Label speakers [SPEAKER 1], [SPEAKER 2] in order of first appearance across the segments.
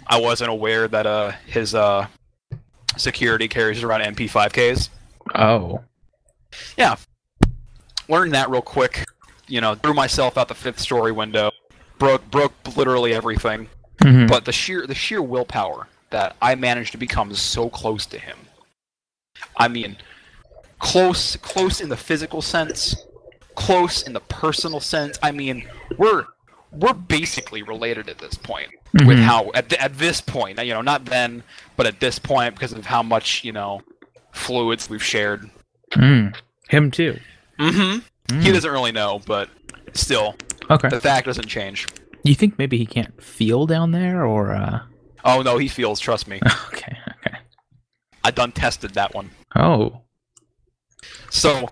[SPEAKER 1] I wasn't aware that his security carries around MP5Ks.
[SPEAKER 2] Oh.
[SPEAKER 1] Yeah. Learned that real quick. You know, threw myself out the 5th story window. Broke literally everything. But the sheer willpower that I managed to become so close to him. I mean, close in the physical sense, close in the personal sense. I mean, we're basically related at this point. With how at this point, you know, not then, but at this point, because of how much, you know, fluids we've shared.
[SPEAKER 2] Him too.
[SPEAKER 1] He doesn't really know, but still, the fact doesn't change.
[SPEAKER 2] You think maybe he can't feel down there, or?
[SPEAKER 1] Oh no, he feels. Trust me.
[SPEAKER 2] Okay.
[SPEAKER 1] I done tested that one.
[SPEAKER 2] Oh.
[SPEAKER 1] So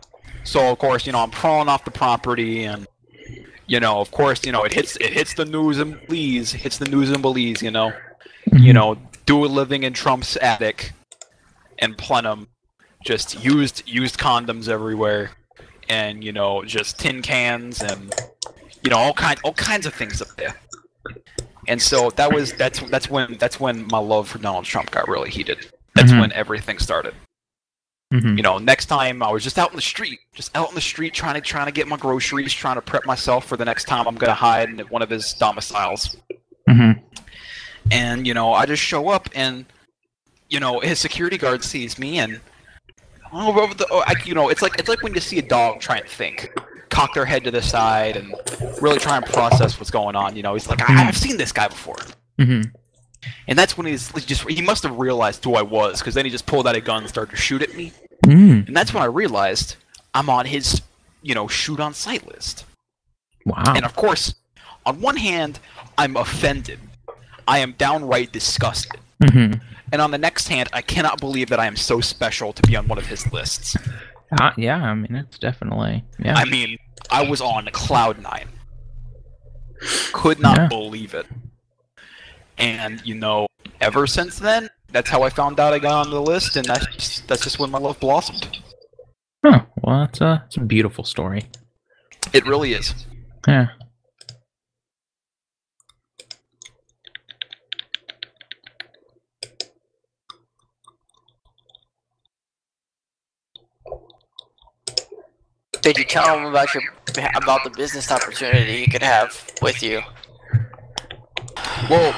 [SPEAKER 1] of course, you know, I'm crawling off the property, and you know, of course, you know, it hits the news in Belize, you know, you know, dual living in Trump's attic, and plenum, just used condoms everywhere, and you know, just tin cans and you know, all kinds of things up there. And so that's when my love for Donald Trump got really heated. That's when everything started. You know, next time I was just out in the street, trying to get my groceries, trying to prep myself for the next time I'm gonna hide in one of his domiciles. And you know, I just show up, and you know, his security guard sees me, and you know, it's like when you see a dog try and think, cock their head to the side, and really try and process what's going on. You know, he's like, I've seen this guy before. And that's when he must have realized who I was, because then he just pulled out a gun and started to shoot at me. And that's when I realized I'm on his, you know, shoot on sight list.
[SPEAKER 2] Wow.
[SPEAKER 1] And of course, on one hand, I'm offended. I am downright disgusted. And on the next hand, I cannot believe that I am so special to be on one of his lists.
[SPEAKER 2] Yeah, I mean, it's definitely... Yeah.
[SPEAKER 1] I mean, I was on cloud 9. Could not believe it. And, you know, ever since then, that's how I found out I got on the list, and that's just when my love blossomed.
[SPEAKER 2] Huh. Well, it's a beautiful story.
[SPEAKER 1] It really is.
[SPEAKER 2] Yeah.
[SPEAKER 3] Did you tell him about the business opportunity he could have with you?
[SPEAKER 1] Well,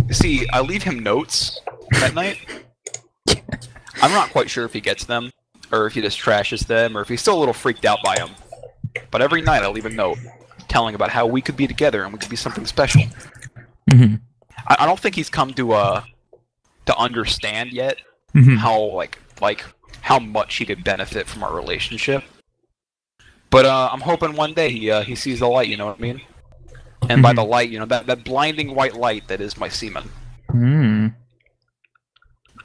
[SPEAKER 1] see, I leave him notes at night. I'm not quite sure if he gets them, or if he just trashes them, or if he's still a little freaked out by them. But every night I leave a note telling about how we could be together and we could be something special. I don't think he's come to understand yet how how much he could benefit from our relationship. But I'm hoping one day he sees the light. You know what I mean? And by the light, you know, that blinding white light that is my semen.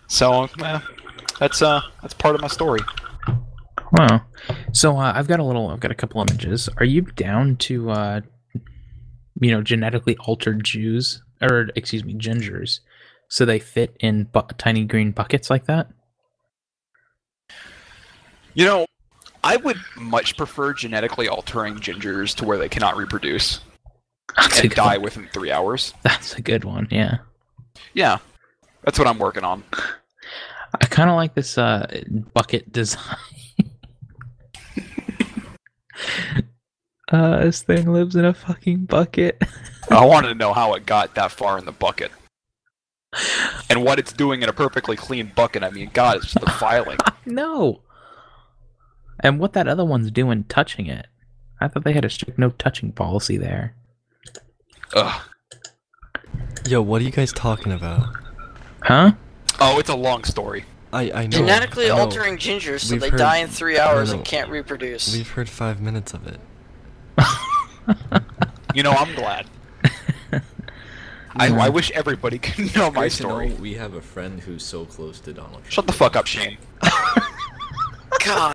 [SPEAKER 1] So that's part of my story.
[SPEAKER 2] Wow. So I've got a couple images. Are you down to you know, genetically altered Jews, or excuse me, gingers, so they fit in tiny green buckets like that?
[SPEAKER 1] You know, I would much prefer genetically altering gingers to where they cannot reproduce and die within 3 hours.
[SPEAKER 2] That's a good one, yeah.
[SPEAKER 1] Yeah, that's what I'm working on.
[SPEAKER 2] I kind of like this bucket design. This thing lives in a fucking bucket.
[SPEAKER 1] I wanted to know how it got that far in the bucket. And what it's doing in a perfectly clean bucket. I mean, God, it's just the filing.
[SPEAKER 2] No. And what that other one's doing touching it. I thought they had a strict no touching policy there.
[SPEAKER 1] Ugh.
[SPEAKER 4] Yo, what are you guys talking about?
[SPEAKER 2] Huh?
[SPEAKER 1] Oh, it's a long story.
[SPEAKER 4] I know.
[SPEAKER 3] Genetically altering gingers so they die in 3 hours and can't reproduce.
[SPEAKER 4] We've heard 5 minutes of it.
[SPEAKER 1] You know, I'm glad. I wish everybody could know my story.
[SPEAKER 5] We have a friend who's so close to Donald Trump.
[SPEAKER 1] Shut the fuck up, Shane.
[SPEAKER 3] God.